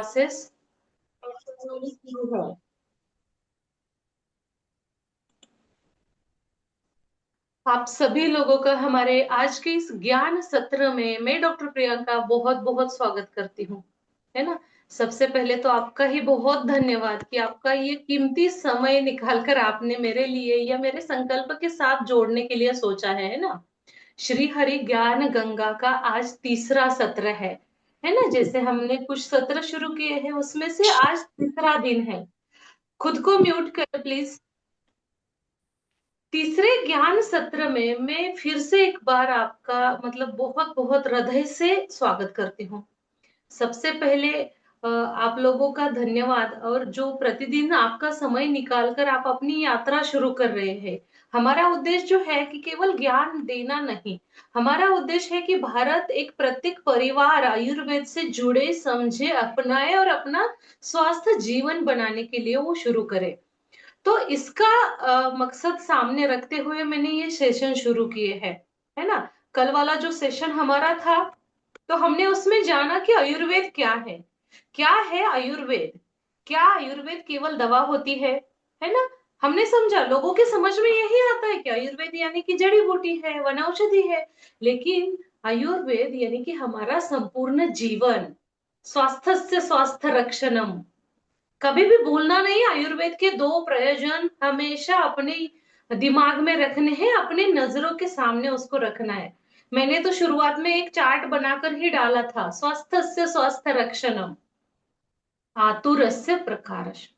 Classes शुरू है। आप सभी लोगों का हमारे आज के इस ज्ञान सत्र में मैं डॉक्टर प्रियंका बहुत बहुत स्वागत करती हूँ, है ना। सबसे पहले तो आपका ही बहुत धन्यवाद कि आपका ये कीमती समय निकालकर आपने मेरे लिए या मेरे संकल्प के साथ जोड़ने के लिए सोचा है ना। श्री हरि ज्ञान गंगा का आज तीसरा सत्र है ना। जैसे हमने कुछ सत्र शुरू किए हैं उसमें से आज तीसरा दिन है। खुद को म्यूट कर प्लीज। तीसरे ज्ञान सत्र में मैं फिर से एक बार आपका मतलब बहुत बहुत हृदय से स्वागत करती हूँ। सबसे पहले आप लोगों का धन्यवाद, और जो प्रतिदिन आपका समय निकालकर आप अपनी यात्रा शुरू कर रहे हैं। हमारा उद्देश्य जो है कि केवल ज्ञान देना नहीं, हमारा उद्देश्य है कि भारत एक प्रत्येक परिवार आयुर्वेद से जुड़े, समझे, अपनाए और अपना स्वास्थ्य जीवन बनाने के लिए वो शुरू करे। तो इसका मकसद सामने रखते हुए मैंने ये सेशन शुरू किए हैं, है ना। कल वाला जो सेशन हमारा था, तो हमने उसमें जाना कि आयुर्वेद क्या है। क्या है आयुर्वेद? क्या आयुर्वेद केवल दवा होती है ना। हमने समझा, लोगों के समझ में यही आता है कि आयुर्वेद यानी कि जड़ी बूटी है, वनौषधि है। लेकिन आयुर्वेद यानी कि हमारा संपूर्ण जीवन, स्वास्थ्य से स्वास्थ्य रक्षणम। कभी भी भूलना नहीं, आयुर्वेद के दो प्रयोजन हमेशा अपने दिमाग में रखने हैं, अपने नजरों के सामने उसको रखना है। मैंने तो शुरुआत में एक चार्ट बनाकर ही डाला था, स्वस्थ से स्वस्थ रक्षणम आतुरस्य प्रकारश।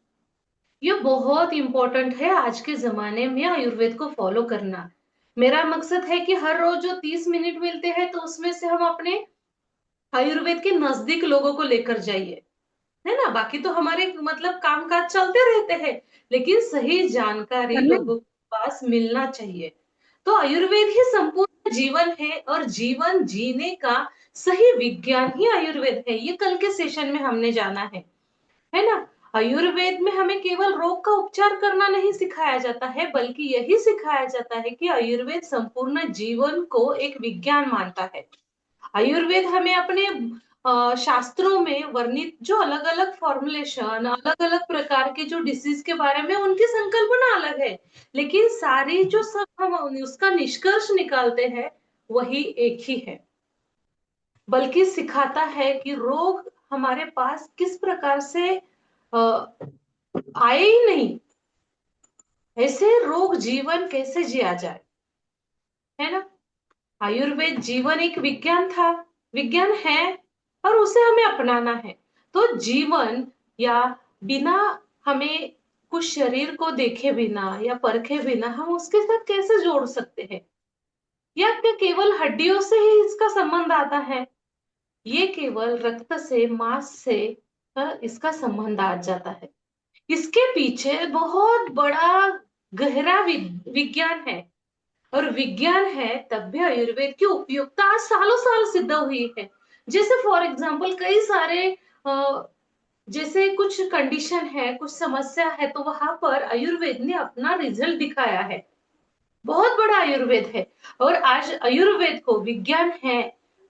ये बहुत इंपॉर्टेंट है आज के जमाने में आयुर्वेद को फॉलो करना। मेरा मकसद है कि हर रोज जो 30 मिनट मिलते हैं तो उसमें से हम अपने आयुर्वेद के नजदीक लोगों को लेकर जाइए, है ना। बाकी तो हमारे मतलब कामकाज चलते रहते हैं, लेकिन सही जानकारी लोगों के पास मिलना चाहिए। तो आयुर्वेद ही संपूर्ण जीवन है, और जीवन जीने का सही विज्ञान ही आयुर्वेद है। ये कल के सेशन में हमने जाना है ना। आयुर्वेद में हमें केवल रोग का उपचार करना नहीं सिखाया जाता है, बल्कि यही सिखाया जाता है कि आयुर्वेद संपूर्ण जीवन को एक विज्ञान मानता है। आयुर्वेद हमें अपने शास्त्रों में वर्णित जो अलग अलग फॉर्मुलेशन, अलग अलग प्रकार के जो डिसीज के बारे में उनकी संकल्पना अलग है, लेकिन सारी जो सब हम उसका निष्कर्ष निकालते हैं वही एक ही है। बल्कि सिखाता है कि रोग हमारे पास किस प्रकार से आए ही नहीं, ऐसे रोग जीवन कैसे जिया जाए, है ना। आयुर्वेद जीवन एक विज्ञान था, विज्ञान है, और उसे हमें अपनाना है। तो जीवन या बिना हमें कुछ शरीर को देखे बिना या परखे बिना हम उसके साथ कैसे जोड़ सकते हैं? या क्या केवल हड्डियों से ही इसका संबंध आता है? ये केवल रक्त से, मांस से इसका संबंध आ जाता है। इसके पीछे बहुत बड़ा गहरा विज्ञान है, और विज्ञान है तब भी आयुर्वेद की उपयोगिता आज सालों साल सिद्ध हुई है। जैसे फॉर एग्जाम्पल कई सारे जैसे कुछ कंडीशन है, कुछ समस्या है, तो वहां पर आयुर्वेद ने अपना रिजल्ट दिखाया है। बहुत बड़ा आयुर्वेद है, और आज आयुर्वेद को विज्ञान है,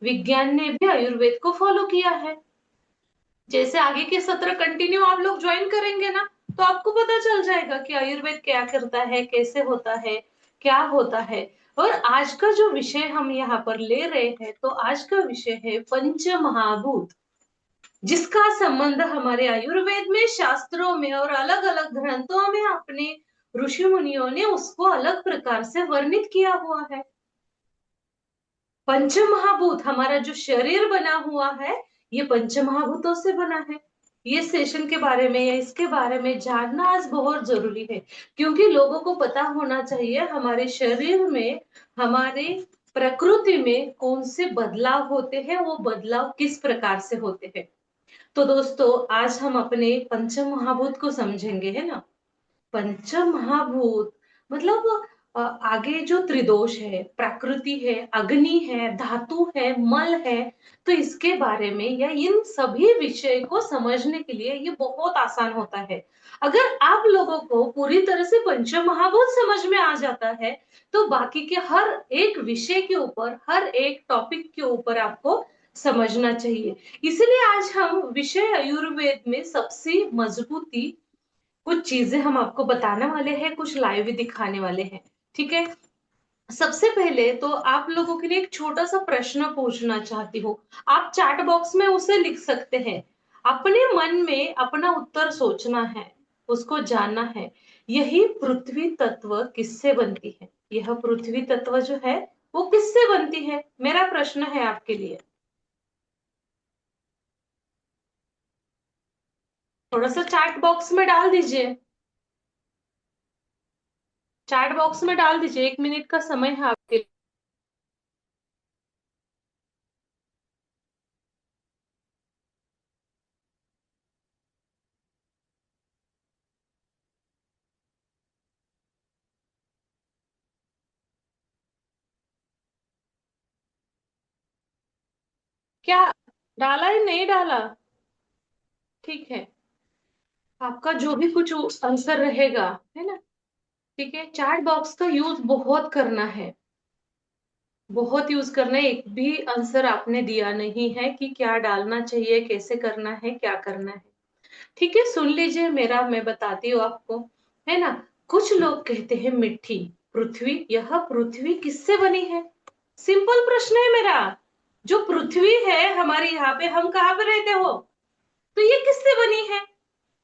विज्ञान ने भी आयुर्वेद को फॉलो किया है। जैसे आगे के सत्र कंटिन्यू आप लोग ज्वाइन करेंगे ना, तो आपको पता चल जाएगा कि आयुर्वेद क्या करता है, कैसे होता है, क्या होता है। और आज का जो विषय हम यहाँ पर ले रहे हैं, तो आज का विषय है पंच महाभूत, जिसका संबंध हमारे आयुर्वेद में, शास्त्रों में और अलग अलग ग्रंथों में अपने ऋषि मुनियों ने उसको अलग प्रकार से वर्णित किया हुआ है। पंच महाभूत, हमारा जो शरीर बना हुआ है, ये पंच महाभूतों से बना है। ये सेशन के बारे में या इसके बारे में जानना आज बहुत जरूरी है, क्योंकि लोगों को पता होना चाहिए हमारे शरीर में, हमारे प्रकृति में कौन से बदलाव होते हैं, वो बदलाव किस प्रकार से होते हैं। तो दोस्तों, आज हम अपने पंच महाभूत को समझेंगे, है ना। पंच महाभूत मतलब आगे जो त्रिदोष है, प्रकृति है, अग्नि है, धातु है, मल है, तो इसके बारे में या इन सभी विषय को समझने के लिए ये बहुत आसान होता है। अगर आप लोगों को पूरी तरह से पंच महाभूत समझ में आ जाता है, तो बाकी के हर एक विषय के ऊपर, हर एक टॉपिक के ऊपर आपको समझना चाहिए। इसलिए आज हम विषय आयुर्वेद में सबसे मजबूती कुछ चीजें हम आपको बताने वाले हैं, कुछ लाइव भी दिखाने वाले हैं। ठीक है। सबसे पहले तो आप लोगों के लिए एक छोटा सा प्रश्न पूछना चाहती हूँ। आप चैट बॉक्स में उसे लिख सकते हैं। अपने मन में अपना उत्तर सोचना है, उसको जानना है। यही पृथ्वी तत्व किससे बनती है? यह पृथ्वी तत्व जो है वो किससे बनती है? मेरा प्रश्न है आपके लिए। थोड़ा सा चैट बॉक्स में डाल दीजिए। चैट बॉक्स में डाल दीजिए, 1 मिनट का समय है आपके लिए। क्या डाला है? नहीं डाला? ठीक है। आपका जो भी कुछ आंसर रहेगा, है ना? ठीक है। चैट बॉक्स का यूज बहुत करना है, बहुत यूज करना है। एक भी आंसर आपने दिया नहीं है कि क्या डालना चाहिए, कैसे करना है, क्या करना है। ठीक है, सुन लीजिए मेरा, मैं बताती हूँ आपको, है ना? कुछ लोग कहते हैं मिट्टी। पृथ्वी, यह पृथ्वी किससे बनी है? सिंपल प्रश्न है मेरा। जो पृथ्वी है हमारे यहाँ पे, हम कहाँ पे रहते हो, तो ये किससे बनी है?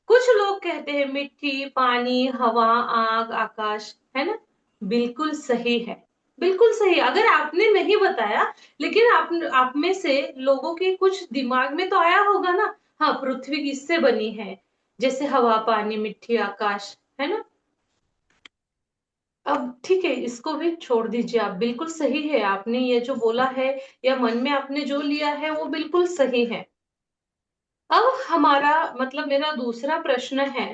कुछ लोग कहते हैं मिट्टी, पानी, हवा, आग, आकाश, है ना? बिल्कुल सही है। बिल्कुल सही। अगर आपने नहीं बताया, लेकिन आप में से लोगों के कुछ दिमाग में तो आया होगा ना। हाँ, पृथ्वी किससे बनी है? जैसे हवा, पानी, मिट्टी, आकाश, है ना? अब ठीक है, इसको भी छोड़ दीजिए आप। बिल्कुल सही है, आपने ये जो बोला है या मन में आपने जो लिया है वो बिल्कुल सही है। अब हमारा मतलब मेरा दूसरा प्रश्न है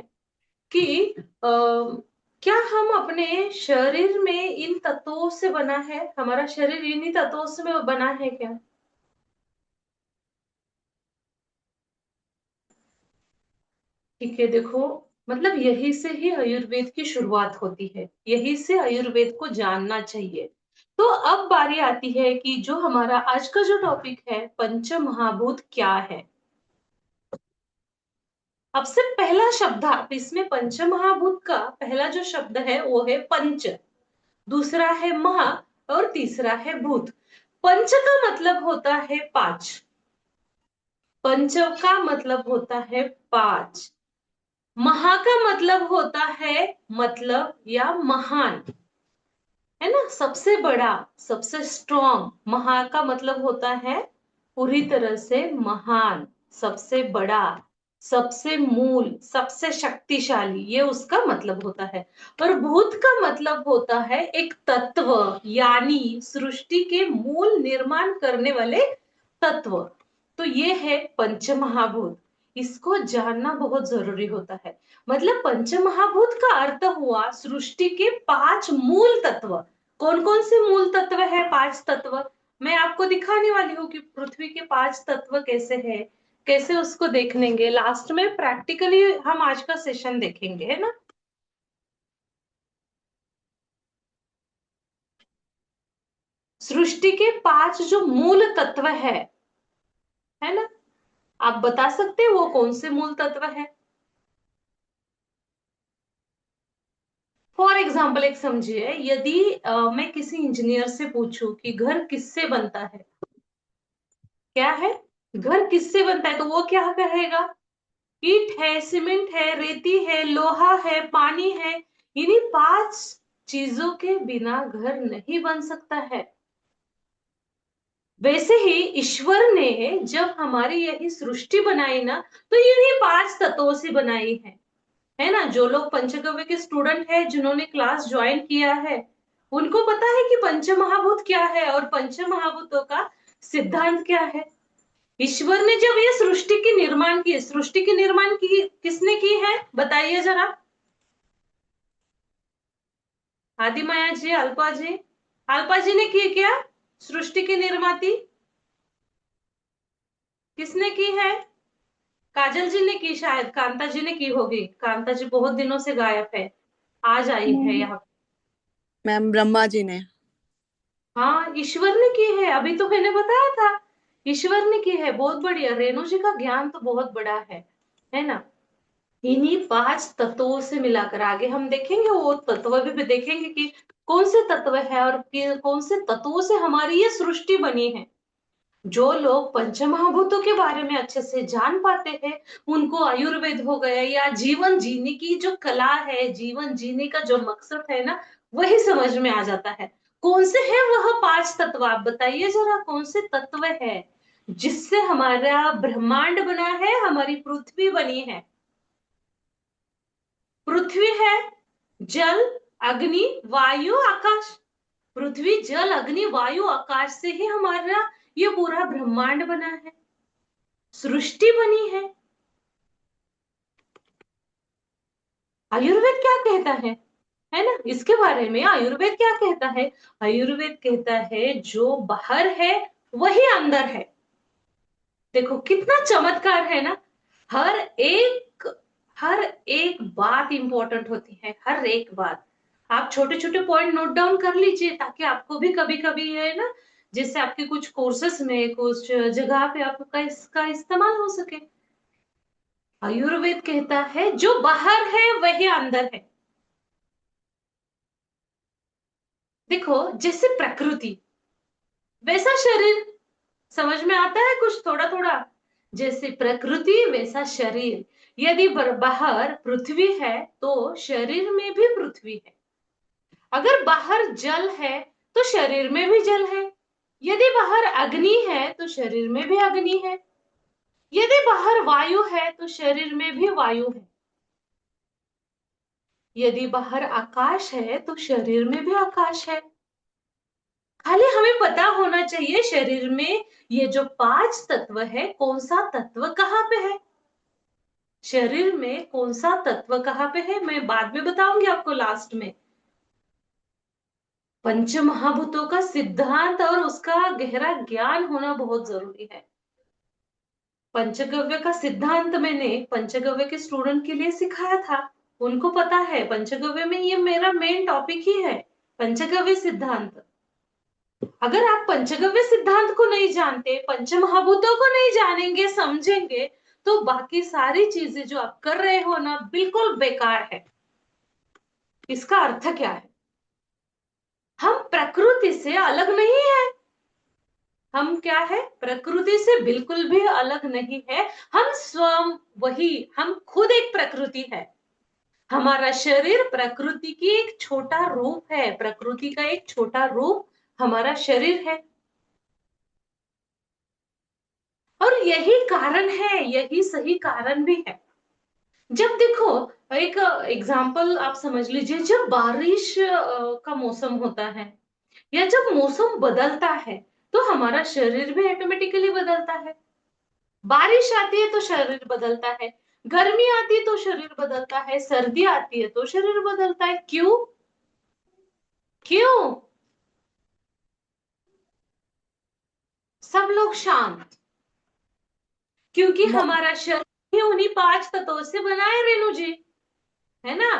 कि क्या हम अपने शरीर में इन तत्वों से बना है? हमारा शरीर इन्हीं तत्वों से बना है क्या? ठीक है, देखो, मतलब यही से ही आयुर्वेद की शुरुआत होती है, यही से आयुर्वेद को जानना चाहिए। तो अब बारी आती है कि जो हमारा आज का जो टॉपिक है, पंच महाभूत क्या है। अब से पहला शब्द, आप इसमें पंच महाभूत का पहला जो शब्द है वो है पंच, दूसरा है महा, और तीसरा है भूत। पंच का मतलब होता है पांच। पंच का मतलब होता है पांच। महा का मतलब होता है मतलब या महान, है ना? सबसे बड़ा, सबसे स्ट्रॉन्ग। महा का मतलब होता है पूरी तरह से महान, सबसे बड़ा, सबसे मूल, सबसे शक्तिशाली, ये उसका मतलब होता है। और भूत का मतलब होता है एक तत्व, यानी सृष्टि के मूल निर्माण करने वाले तत्व। तो ये है पंचमहाभूत। इसको जानना बहुत जरूरी होता है। मतलब पंचमहाभूत का अर्थ हुआ सृष्टि के पांच मूल तत्व। कौन कौन से मूल तत्व है? पांच तत्व मैं आपको दिखाने वाली हूँ कि पृथ्वी के पांच तत्व कैसे है, कैसे उसको देखेंगे। लास्ट में प्रैक्टिकली हम आज का सेशन देखेंगे, है ना? सृष्टि के पांच जो मूल तत्व है ना? आप बता सकते हैं वो कौन से मूल तत्व है? फॉर एग्जाम्पल, एक समझिए, यदि मैं किसी इंजीनियर से पूछूं कि घर किससे बनता है, क्या है, घर किससे बनता है, तो वो क्या कहेगा? ईंट है, सीमेंट है, रेती है, लोहा है, पानी है। इन्हीं पांच चीजों के बिना घर नहीं बन सकता है। वैसे ही ईश्वर ने जब हमारी यही सृष्टि बनाई ना, तो इन्हीं पांच तत्वों से बनाई है ना? जो लोग पंचगव्य के स्टूडेंट है, जिन्होंने क्लास ज्वाइन किया है, उनको पता है कि पंचमहाभूत क्या है और पंचमहाभूतों का सिद्धांत क्या है। ईश्वर ने जब ये सृष्टि की निर्माण की, सृष्टि की निर्माण की किसने की है, बताइए जरा। आदि माया जी, अल्पा जी, अल्पा जी ने की क्या? सृष्टि की निर्माती किसने की है? काजल जी ने की, शायद कांता जी ने की होगी। कांता जी बहुत दिनों से गायब है, आज आई है नहीं, यहाँ। मैम ब्रह्मा जी ने। हाँ, ईश्वर ने की है, अभी तो मैंने बताया था। ईश्वर ने की है, बहुत बढ़िया। रेणु जी का ज्ञान तो बहुत बड़ा है ना। इन्हीं 5 तत्वों से मिलाकर आगे हम देखेंगे, वो तत्व भी देखेंगे कि कौन से तत्व है और कौन से तत्वों से हमारी ये सृष्टि बनी है। जो लोग पंचमहाभूतों के बारे में अच्छे से जान पाते हैं, उनको आयुर्वेद हो गया या जीवन जीने की जो कला है, जीवन जीने का जो मकसद है ना, वही समझ में आ जाता है। कौन से है वह 5 तत्व, आप बताइए जरा, कौन से तत्व है जिससे हमारा ब्रह्मांड बना है, हमारी पृथ्वी बनी है। पृथ्वी है, जल, अग्नि, वायु, आकाश। पृथ्वी, जल, अग्नि, वायु, आकाश से ही हमारा ये पूरा ब्रह्मांड बना है, सृष्टि बनी आयुर्वेद क्या कहता है ना, इसके बारे में आयुर्वेद क्या कहता है? आयुर्वेद कहता है जो बाहर है वही अंदर है। देखो कितना चमत्कार है ना। हर एक हर एक बात इंपॉर्टेंट होती है, हर एक बात। आप छोटे छोटे पॉइंट नोट डाउन कर लीजिए, ताकि आपको भी कभी कभी है ना, जैसे आपके कुछ कोर्सेस में, कुछ जगह पे आपका इसका इस्तेमाल हो सके। आयुर्वेद कहता है जो बाहर है वही अंदर है। देखो जैसे प्रकृति वैसा शरीर, समझ में आता है कुछ थोड़ा थोड़ा? जैसे प्रकृति वैसा शरीर। यदि बाहर पृथ्वी है तो शरीर में भी पृथ्वी है। अगर बाहर जल है तो शरीर में भी जल है। यदि बाहर अग्नि है तो शरीर में भी अग्नि है। यदि बाहर वायु है तो शरीर में भी वायु है। यदि बाहर आकाश है तो शरीर में भी आकाश है। खाली हमें पता होना चाहिए शरीर में ये जो 5 तत्व है, कौन सा तत्व कहाँ पे है। शरीर में कौन सा तत्व कहाँ पे है, मैं बाद में बताऊंगी आपको लास्ट में। पंच महाभूतों का सिद्धांत और उसका गहरा ज्ञान होना बहुत जरूरी है। पंचगव्य का सिद्धांत मैंने पंचगव्य के स्टूडेंट के लिए सिखाया था। उनको पता है पंचगव्य में, ये मेरा मेन टॉपिक ही है, पंचगव्य सिद्धांत। अगर आप पंचगव्य सिद्धांत को नहीं जानते, पंचमहाभूतों को नहीं जानेंगे, समझेंगे, तो बाकी सारी चीजें जो आप कर रहे हो ना, बिल्कुल बेकार है। इसका अर्थ क्या है? हम प्रकृति से अलग नहीं है। हम क्या है? प्रकृति से बिल्कुल भी अलग नहीं है। हम स्वयं वही, हम खुद एक प्रकृति है। हमारा शरीर प्रकृति की एक छोटा रूप है, प्रकृति का एक छोटा रूप हमारा शरीर है। और यही कारण है, यही सही कारण भी है। जब देखो, एक एग्जाम्पल आप समझ लीजिए, जब बारिश का मौसम होता है या जब मौसम बदलता है, तो हमारा शरीर भी ऑटोमेटिकली बदलता है। बारिश आती है तो शरीर बदलता है, गर्मी आती है तो शरीर बदलता है, सर्दी आती है तो शरीर बदलता है। क्यों? क्यों? सब लोग शांत, क्योंकि हमारा शरीर ही उन्हीं 5 तत्वों से बना है रेणु जी, है ना।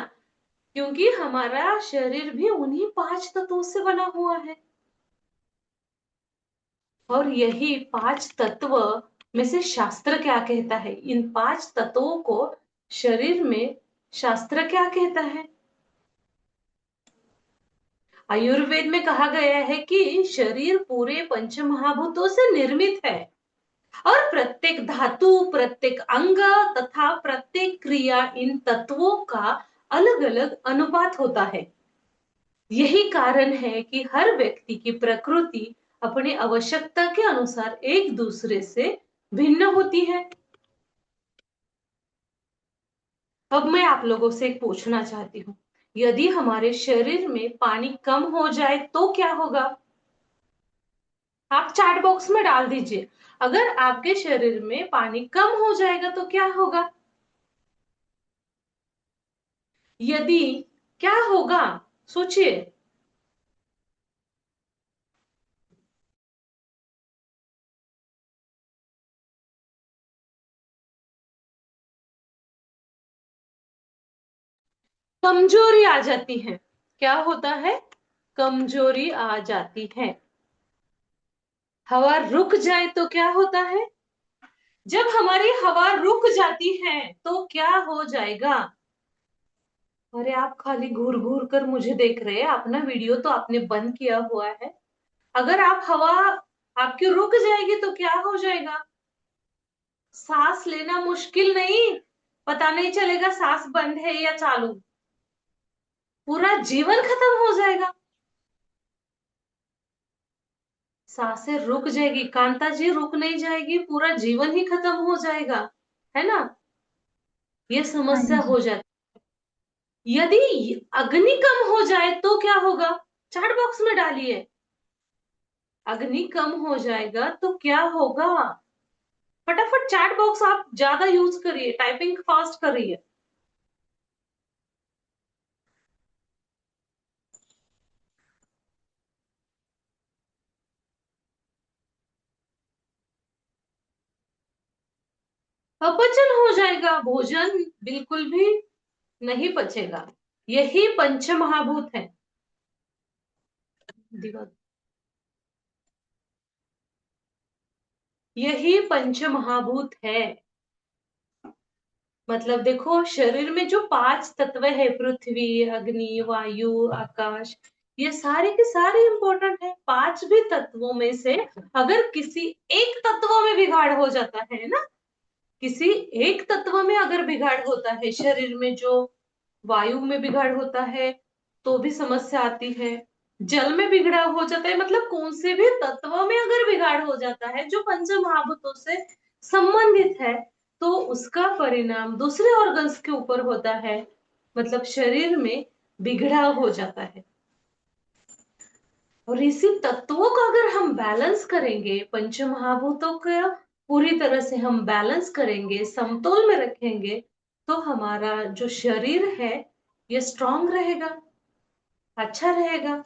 क्योंकि हमारा शरीर भी उन्हीं 5 तत्वों से बना हुआ है। और यही 5 तत्व में से शास्त्र क्या कहता है, इन 5 तत्वों को शरीर में शास्त्र क्या कहता है? आयुर्वेद में कहा गया है कि शरीर पूरे पंच महाभूतों से निर्मित है, और प्रत्येक धातु, प्रत्येक अंग तथा प्रत्येक क्रिया, इन तत्वों का अलग अलग अनुपात होता है। यही कारण है कि हर व्यक्ति की प्रकृति अपनी आवश्यकता के अनुसार एक दूसरे से भिन्न होती है। अब मैं आप लोगों से एक पूछना चाहती हूँ, यदि हमारे शरीर में पानी कम हो जाए तो क्या होगा? आप चैट बॉक्स में डाल दीजिए, अगर आपके शरीर में पानी कम हो जाएगा तो क्या होगा? यदि, क्या होगा? सोचिए। कमजोरी आ जाती है। क्या होता है? कमजोरी आ जाती है। हवा रुक जाए तो क्या होता है? जब हमारी हवा रुक जाती है तो क्या हो जाएगा? अरे आप खाली घूर घूर कर मुझे देख रहे हैं, अपना वीडियो तो आपने बंद किया हुआ है। अगर आप हवा आपकी रुक जाएगी तो क्या हो जाएगा? सांस लेना मुश्किल नहीं, पता नहीं चलेगा सांस बंद है या चालू, पूरा जीवन खत्म हो जाएगा। सांसें रुक जाएगी कांता जी, रुक नहीं जाएगी, पूरा जीवन ही खत्म हो जाएगा, है ना? ये हाँ समस्या जी। हो जाती। यदि अग्नि कम हो जाए तो क्या होगा? चैट बॉक्स में डालिए, अग्नि कम हो जाएगा तो क्या होगा? फटाफट चैट बॉक्स आप ज्यादा यूज करिए, टाइपिंग फास्ट करिए। अपचन हो जाएगा, भोजन बिल्कुल भी नहीं पचेगा। यही पंच महाभूत है। दिवा- यही पंच महाभूत है। मतलब देखो, शरीर में जो पांच तत्व है, पृथ्वी, अग्नि, वायु, आकाश, ये सारे के सारे इंपॉर्टेंट है। पांच भी तत्वों में से अगर किसी एक तत्व में बिगाड़ हो जाता है ना, किसी एक तत्व में अगर बिगाड़ होता है, शरीर में जो वायु में बिगाड़ होता है तो भी समस्या आती है, जल में बिगड़ा हो जाता है, मतलब कौन से भी तत्व में अगर बिगाड़ हो जाता है जो पंच महाभूतों से संबंधित है, तो उसका परिणाम दूसरे ऑर्गन्स के ऊपर होता है, मतलब शरीर में बिगड़ा हो जाता है। और इसी तत्वों का अगर हम बैलेंस करेंगे, पंच महाभूतों का पूरी तरह से हम बैलेंस करेंगे, समतोल में रखेंगे, तो हमारा जो शरीर है ये स्ट्रांग रहेगा, अच्छा रहेगा।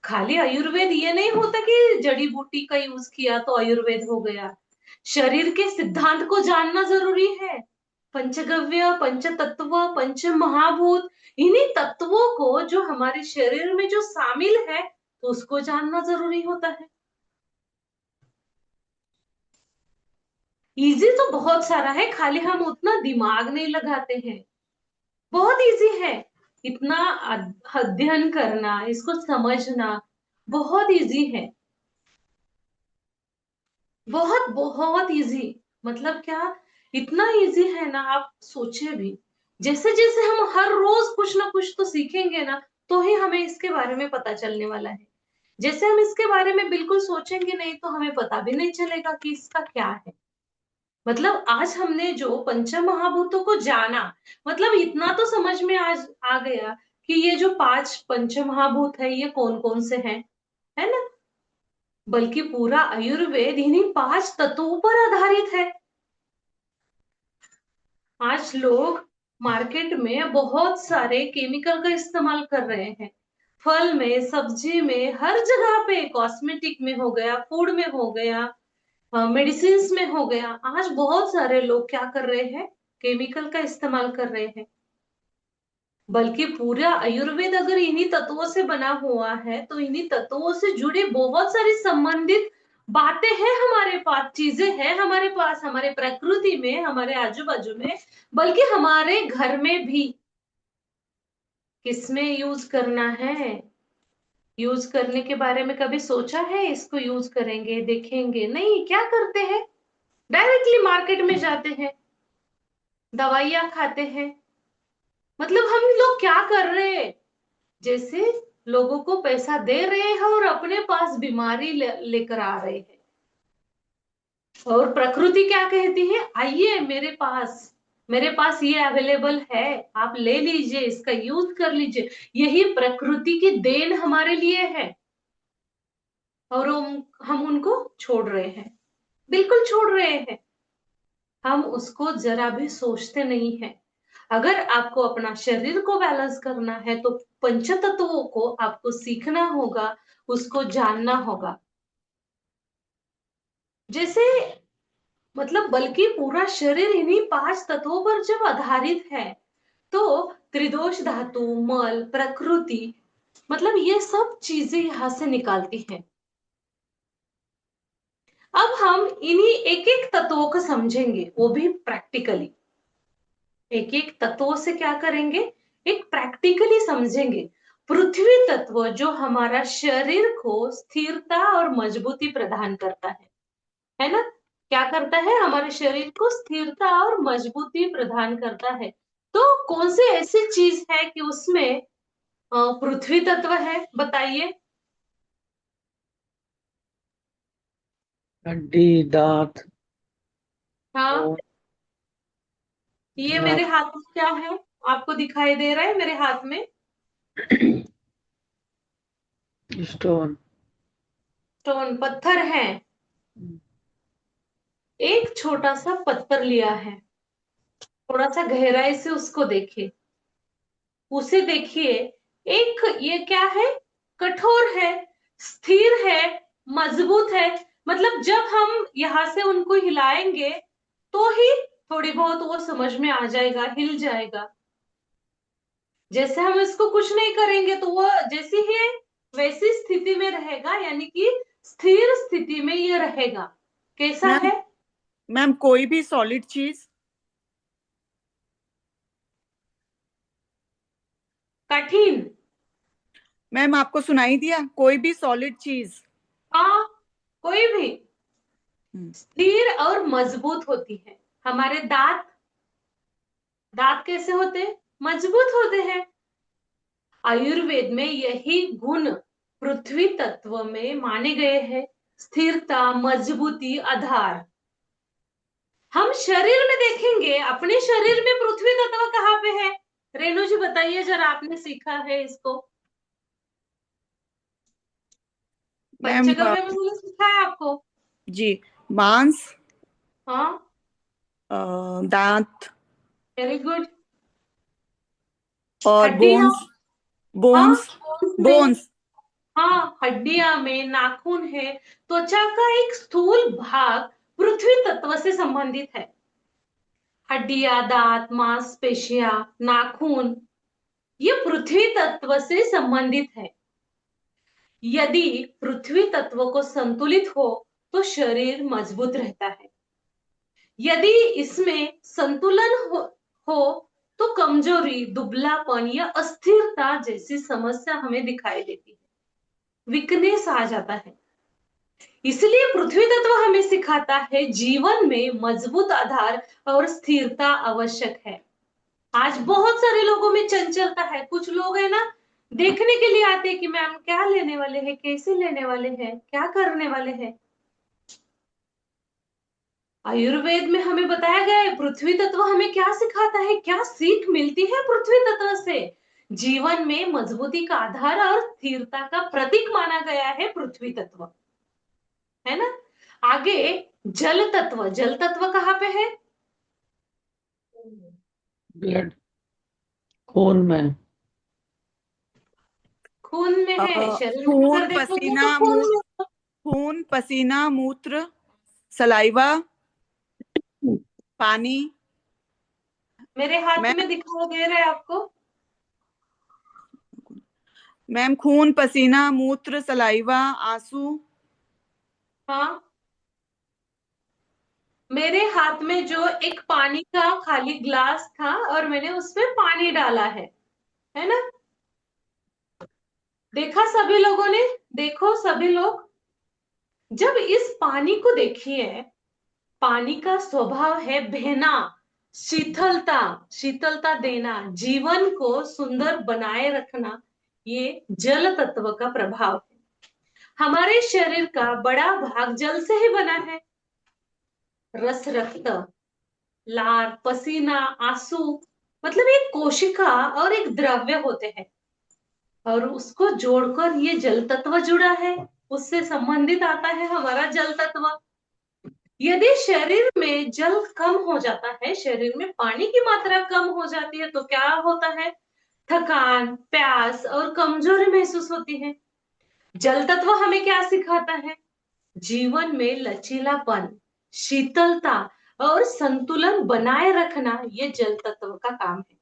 खाली आयुर्वेद ये नहीं होता कि जड़ी बूटी का यूज किया तो आयुर्वेद हो गया। शरीर के सिद्धांत को जानना जरूरी है। पंचगव्य, पंच तत्व, पंच महाभूत, इन्हीं तत्वों को जो हमारे शरीर में जो शामिल है, तो उसको जानना जरूरी होता है। इजी तो बहुत सारा है, खाली हम उतना दिमाग नहीं लगाते हैं। बहुत इजी है, इतना अध्ययन करना, इसको समझना बहुत इजी है। बहुत बहुत इजी, मतलब क्या, इतना इजी है ना, आप सोचिए भी। जैसे जैसे हम हर रोज कुछ ना कुछ तो सीखेंगे ना, तो ही हमें इसके बारे में पता चलने वाला है। जैसे हम इसके बारे में बिल्कुल सोचेंगे नहीं तो हमें पता भी नहीं चलेगा कि इसका क्या है। मतलब आज हमने जो पंच महाभूतों को जाना, मतलब इतना तो समझ में आज आ गया कि ये जो पांच पंच महाभूत है ये कौन कौन से हैं, है ना? बल्कि पूरा आयुर्वेद इन्हीं पांच तत्वों पर आधारित है। आज लोग मार्केट में बहुत सारे केमिकल का इस्तेमाल कर रहे हैं, फल में, सब्जी में, हर जगह पे, कॉस्मेटिक में हो गया, फूड में हो गया, मेडिसिन में हो गया। आज बहुत सारे लोग क्या कर रहे हैं? केमिकल का इस्तेमाल कर रहे हैं। बल्कि पूरा आयुर्वेद अगर इन्हीं तत्वों से बना हुआ है, तो इन्हीं तत्वों से जुड़ी बहुत सारी संबंधित बातें हैं हमारे पास, चीजें हैं हमारे पास, हमारे प्रकृति में, हमारे आजू बाजू में, बल्कि हमारे घर में भी। किसमें यूज करना है, यूज करने के बारे में कभी सोचा है? इसको यूज करेंगे, देखेंगे नहीं, क्या करते हैं? डायरेक्टली मार्केट में जाते हैं, दवाइयां खाते हैं। मतलब हम लोग क्या कर रहे हैं? जैसे लोगों को पैसा दे रहे हैं और अपने पास बीमारी लेकर आ रहे हैं। और प्रकृति क्या कहती है? आइए मेरे पास, मेरे पास ये अवेलेबल है, आप ले लीजिए, इसका यूज कर लीजिए। यही प्रकृति की देन हमारे लिए है। और हम उनको छोड़ रहे हैं, बिल्कुल छोड़ रहे हैं। हम उसको जरा भी सोचते नहीं है। अगर आपको अपना शरीर को बैलेंस करना है तो पंच तत्वों को आपको सीखना होगा, उसको जानना होगा। जैसे, मतलब बल्कि पूरा शरीर इन्हीं पांच तत्वों पर जब आधारित है, तो त्रिदोष धातु, मल, प्रकृति, मतलब ये सब चीजें यहां से निकालती हैं। अब हम इन्हीं एक एक तत्वों को समझेंगे, वो भी प्रैक्टिकली। एक एक तत्वों से क्या करेंगे, एक प्रैक्टिकली समझेंगे। पृथ्वी तत्व जो हमारा शरीर को स्थिरता और मजबूती प्रदान करता है ना? क्या करता है, हमारे शरीर को स्थिरता और मजबूती प्रदान करता है। तो कौन सी ऐसी चीज है कि उसमें पृथ्वी तत्व है, बताइए। हड्डी, दांत हाँ, और ये मेरे नाक। हाथ में क्या है, आपको दिखाई दे रहा है मेरे हाथ में? स्टोन। स्टोन, पत्थर है। एक छोटा सा पत्थर लिया है, थोड़ा सा गहराई से उसको देखिए, उसे देखिए। एक ये क्या है, कठोर है, स्थिर है, मजबूत है। मतलब जब हम यहां से उनको हिलाएंगे तो ही थोड़ी बहुत वो समझ में आ जाएगा, हिल जाएगा। जैसे हम इसको कुछ नहीं करेंगे तो वो जैसी ही है वैसी स्थिति में रहेगा, यानी कि स्थिर स्थिति में ये रहेगा। कैसा मैम है? मैम कोई भी सॉलिड चीज। कठिन। मैम आपको सुनाई दिया, कोई भी सॉलिड चीज। हाँ, कोई भी हम्म, स्थिर और मजबूत होती है। हमारे दांत, दांत कैसे होते हैं, मजबूत होते हैं। आयुर्वेद में यही गुण पृथ्वी तत्व में माने गए हैं। स्थिरता, मजबूती, आधार। हम शरीर में देखेंगे, अपने शरीर में पृथ्वी तत्व कहाँ पे है? रेणु जी बताइए जरा, आपने सीखा है इसको मैम पंचगव्य में, मुझे सिखा है आपको। जी, मांस, हाँ, दांत वेरी गुड। और हड्डियां। बोन्स। हाँ, बोन्स। bones में। बोन्स। हाँ, हड्डियां में नाखून है। त्वचा का एक स्थूल भाग पृथ्वी तत्व से संबंधित है। हड्डियां, दांत, मांसपेशियां, नाखून, ये पृथ्वी तत्व से संबंधित है। यदि पृथ्वी तत्व को संतुलित हो तो शरीर मजबूत रहता है। यदि इसमें संतुलन हो तो कमजोरी, दुबलापन या अस्थिरता जैसी समस्या हमें दिखाई देती है, वीकनेस आ जाता है। इसलिए पृथ्वी तत्व हमें सिखाता है जीवन में मजबूत आधार और स्थिरता आवश्यक है। आज बहुत सारे लोगों में चंचलता है। कुछ लोग है ना, देखने के लिए आते हैं कि मैम क्या लेने वाले हैं, कैसे लेने वाले हैं, क्या करने वाले हैं। आयुर्वेद में हमें बताया गया है पृथ्वी तत्व हमें क्या सिखाता है, क्या सीख मिलती है पृथ्वी तत्व से। जीवन में मजबूती का आधार और स्थिरता का प्रतीक माना गया है पृथ्वी तत्व, है ना? आगे जल तत्व, जल तत्व कहाँ पे है? ब्लड, खून में। खून में है। शरीर में खून अगर देखोगे पसीना तो खून मूत्र, में। खून पसीना मूत्र, सलाइवा, पानी। मेरे हाथ मैम में दिखाई दे रहा है आपको? मैम खून पसीना मूत्र सलाइवा, आंसू। हाँ, मेरे हाथ में जो एक पानी का खाली ग्लास था और मैंने उसमें पानी डाला है ना? देखा सभी लोगों ने? देखो सभी लोग, जब इस पानी को देखिए, पानी का स्वभाव है बहना, शीतलता, शीतलता देना, जीवन को सुंदर बनाए रखना। ये जल तत्व का प्रभाव है। हमारे शरीर का बड़ा भाग जल से ही बना है। रस, रक्त, लार, पसीना, आंसू, मतलब एक कोशिका और एक द्रव्य होते हैं, और उसको जोड़कर ये जल तत्व जुड़ा है। उससे संबंधित आता है हमारा जल तत्व। यदि शरीर में जल कम हो जाता है, शरीर में पानी की मात्रा कम हो जाती है, तो क्या होता है? थकान, प्यास और कमजोरी महसूस होती है। जल तत्व हमें क्या सिखाता है? जीवन में लचीलापन, शीतलता और संतुलन बनाए रखना, ये जल तत्व का काम है।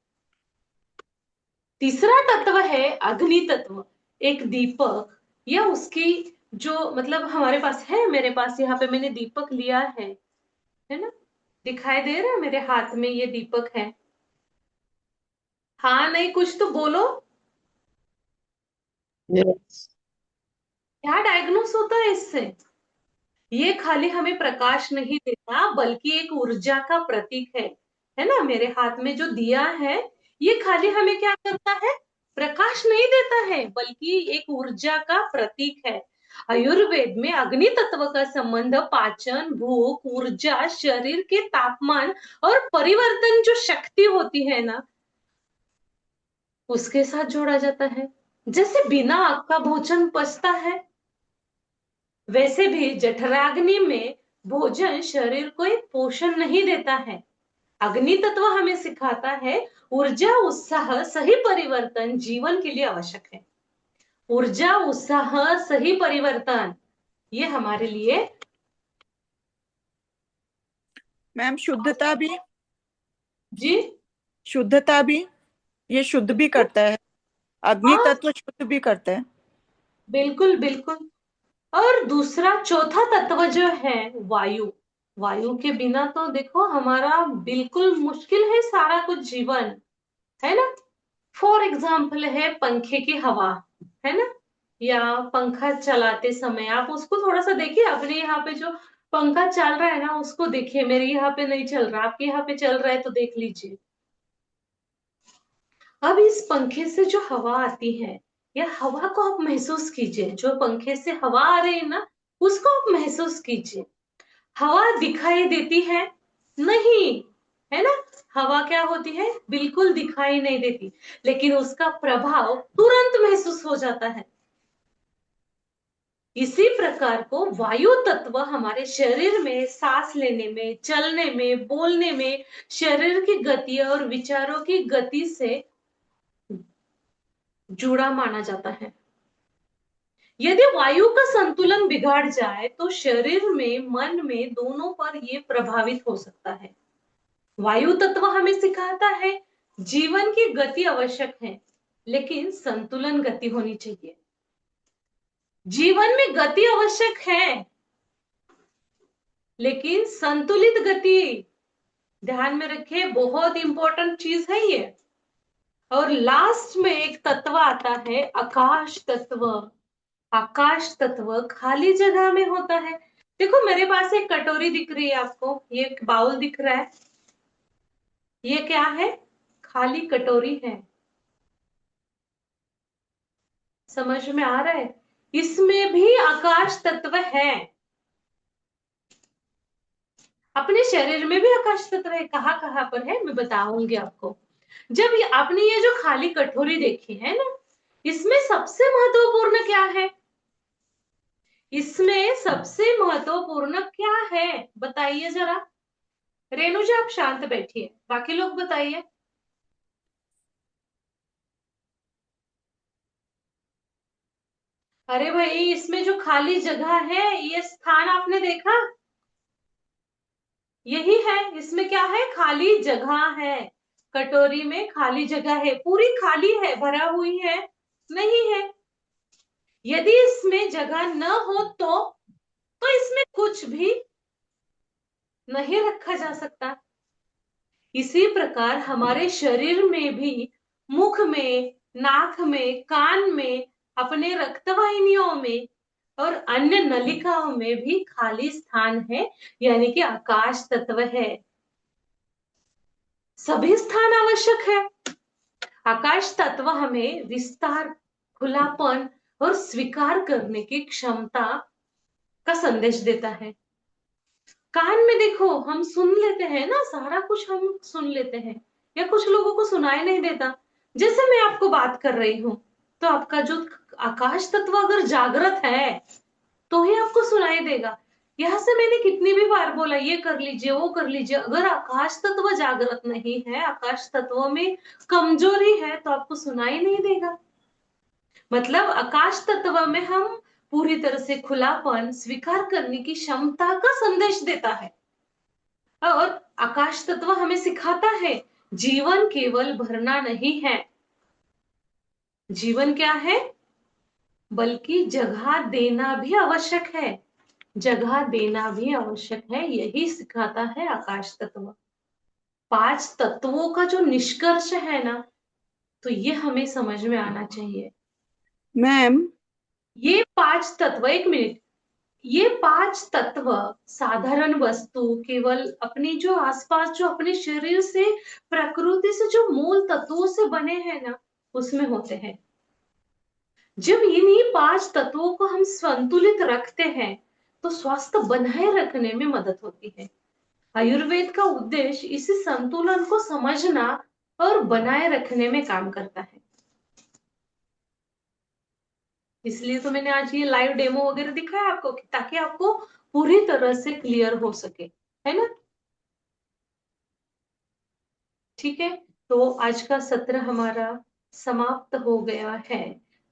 तीसरा तत्व है अग्नि तत्व। एक दीपक या उसकी जो मतलब हमारे पास है, मेरे पास यहाँ पे मैंने दीपक लिया है ना? दिखाई दे रहा है मेरे हाथ में ये दीपक है। हाँ नहीं, कुछ तो बोलो। Yes. क्या डायग्नोस होता है इससे? ये खाली हमें प्रकाश नहीं देता बल्कि एक ऊर्जा का प्रतीक है ना? मेरे हाथ में जो दिया है, ये खाली हमें क्या करता है? प्रकाश नहीं देता है बल्कि एक ऊर्जा का प्रतीक है। आयुर्वेद में अग्नि तत्व का संबंध पाचन, भूख, ऊर्जा, शरीर के तापमान और परिवर्तन जो शक्ति होती है ना, उसके साथ जोड़ा जाता है। जैसे बिना आग का भोजन पचता है, वैसे भी जठराग्नि में भोजन शरीर को एक पोषण नहीं देता है। अग्नि तत्व हमें सिखाता है ऊर्जा, उत्साह, सही परिवर्तन जीवन के लिए आवश्यक है। ऊर्जा, उत्साह, सही परिवर्तन, ये हमारे लिए। मैम शुद्धता भी, जी शुद्धता भी, ये शुद्ध भी करता है। अग्नि हाँ, तत्व शुद्ध भी करता है। बिल्कुल बिल्कुल। और दूसरा चौथा तत्व जो है वायु। वायु के बिना तो देखो हमारा बिल्कुल मुश्किल है सारा कुछ जीवन, है ना? फॉर एग्जाम्पल है पंखे की हवा, है ना? या पंखा चलाते समय आप उसको थोड़ा सा देखिए, अपने यहाँ पे जो पंखा चल रहा है ना उसको देखिए, मेरे यहाँ पे नहीं चल रहा, आपके यहाँ पे चल रहा है तो देख लीजिए। अब इस पंखे से जो हवा आती है, या हवा को आप महसूस कीजिए, जो पंखे से हवा आ रही है ना, उसको आप महसूस कीजिए। हवा दिखाई देती है? नहीं, है ना? हवा क्या होती है? बिल्कुल दिखाई नहीं देती, लेकिन उसका प्रभाव तुरंत महसूस हो जाता है। इसी प्रकार को वायु तत्व हमारे शरीर में सांस लेने में, चलने में, बोलने में, शरीर की गति और विचारों की गति से जुड़ा माना जाता है। यदि वायु का संतुलन बिगाड़ जाए तो शरीर में, मन में, दोनों पर यह प्रभावित हो सकता है। वायु तत्व हमें सिखाता है जीवन की गति आवश्यक है, लेकिन संतुलन गति होनी चाहिए। जीवन में गति आवश्यक है, लेकिन संतुलित गति, ध्यान में रखिए, बहुत इंपॉर्टेंट चीज है ये। और लास्ट में एक तत्व आता है आकाश तत्व। आकाश तत्व खाली जगह में होता है। देखो मेरे पास एक कटोरी दिख रही है आपको, ये एक बाउल दिख रहा है, ये क्या है? खाली कटोरी है। समझ में आ रहा है? इसमें भी आकाश तत्व है। अपने शरीर में भी आकाश तत्व है, कहाँ कहाँ पर है मैं बताऊंगी आपको। जब ये आपने ये जो खाली कटोरी देखी है ना, इसमें सबसे महत्वपूर्ण क्या है? इसमें सबसे महत्वपूर्ण क्या है बताइए जरा। रेणु जी आप शांत बैठिए, बाकी लोग बताइए। अरे भाई, इसमें जो खाली जगह है, ये स्थान आपने देखा? यही है, इसमें क्या है? खाली जगह है। कटोरी में खाली जगह है, पूरी खाली है, भरा हुई है नहीं है। यदि इसमें जगह न हो तो इसमें कुछ भी नहीं रखा जा सकता। इसी प्रकार हमारे शरीर में भी, मुख में, नाक में, कान में, अपने रक्त वाहिनियों में और अन्य नलिकाओं में भी खाली स्थान है, यानी कि आकाश तत्व है। सभी स्थान आवश्यक है। आकाश तत्व हमें विस्तार, खुलापन और स्वीकार करने की क्षमता का संदेश देता है। कान में देखो, हम सुन लेते हैं ना, सारा कुछ हम सुन लेते हैं, या कुछ लोगों को सुनाई नहीं देता। जैसे मैं आपको बात कर रही हूं, तो आपका जो आकाश तत्व अगर जागृत है तो ही आपको सुनाई देगा। यहां से मैंने कितनी भी बार बोला ये कर लीजिए, वो कर लीजिए, अगर आकाश तत्व जागृत नहीं है, आकाश तत्व में कमजोरी है, तो आपको सुनाई नहीं देगा। मतलब आकाश तत्व में हम पूरी तरह से खुलापन, स्वीकार करने की क्षमता का संदेश देता है। और आकाश तत्व हमें सिखाता है जीवन केवल भरना नहीं है। जीवन क्या है? बल्कि जगह देना भी आवश्यक है। जगह देना भी आवश्यक है, यही सिखाता है आकाश तत्व। 5 तत्वों का जो निष्कर्ष है ना, तो ये हमें समझ में आना चाहिए। मैम, ये 5 तत्व, एक मिनट, ये 5 तत्व साधारण वस्तु, केवल अपनी जो आसपास, जो अपने शरीर से, प्रकृति से जो मूल तत्वों से बने हैं ना, उसमें होते हैं। जब इन्हीं 5 तत्वों को हम संतुलित रखते हैं तो स्वास्थ्य बनाए रखने में मदद होती है। आयुर्वेद का उद्देश्य इसी संतुलन को समझना और बनाए रखने में काम करता है। इसलिए तो मैंने आज ये लाइव डेमो वगैरह दिखाया आपको, ताकि आपको पूरी तरह से क्लियर हो सके, है ना। ठीक है, तो आज का सत्र हमारा समाप्त हो गया है।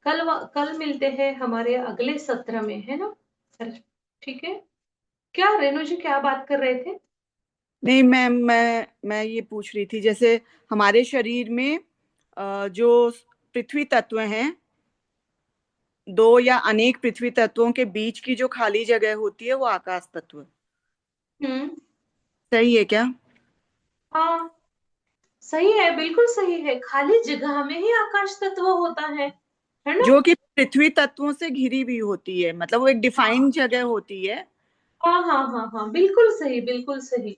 कल मिलते हैं हमारे अगले सत्र में, है ना। ठीक है, क्या रेणु जी क्या बात कर रहे थे? नहीं मैम, मैं ये पूछ रही थी, जैसे हमारे शरीर में जो पृथ्वी तत्व हैं, दो या अनेक पृथ्वी तत्वों के बीच की जो खाली जगह होती है वो आकाश तत्व, हम्म। सही है क्या? हाँ, सही है, बिल्कुल सही है। खाली जगह में ही आकाश तत्व होता है ना। जो कि पृथ्वी तत्वों से घिरी हुई होती है, मतलब वो एक डिफाइंड जगह होती है। हाँ हाँ हाँ हाँ, बिल्कुल सही, बिल्कुल सही।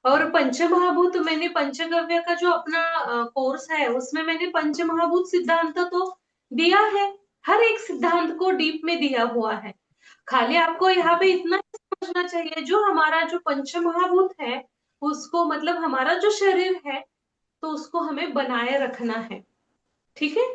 और पंचमहाभूत, मैंने पंचगव्य का जो अपना कोर्स है, उसमें मैंने पंचमहाभूत सिद्धांत तो दिया है। हर एक सिद्धांत को डीप में दिया हुआ है। खाली आपको यहाँ पे इतना ही समझना चाहिए, जो हमारा जो पंचमहाभूत है, उसको, मतलब हमारा जो शरीर है, तो उसको हमें बनाए रखना है। ठीक है,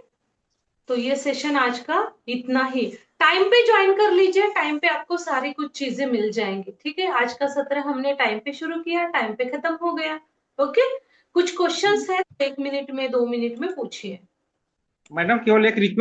तो ये सेशन आज का इतना ही। टाइम पे ज्वाइन कर लीजिए, टाइम पे आपको सारी कुछ चीजें मिल जाएंगी। ठीक है, आज का सत्र हमने टाइम पे शुरू किया, टाइम पे खत्म हो गया। ओके, कुछ क्वेश्चंस है तो 1 मिनट में, 2 मिनट में पूछिए। मैडम केवल एक रिक्वेस्ट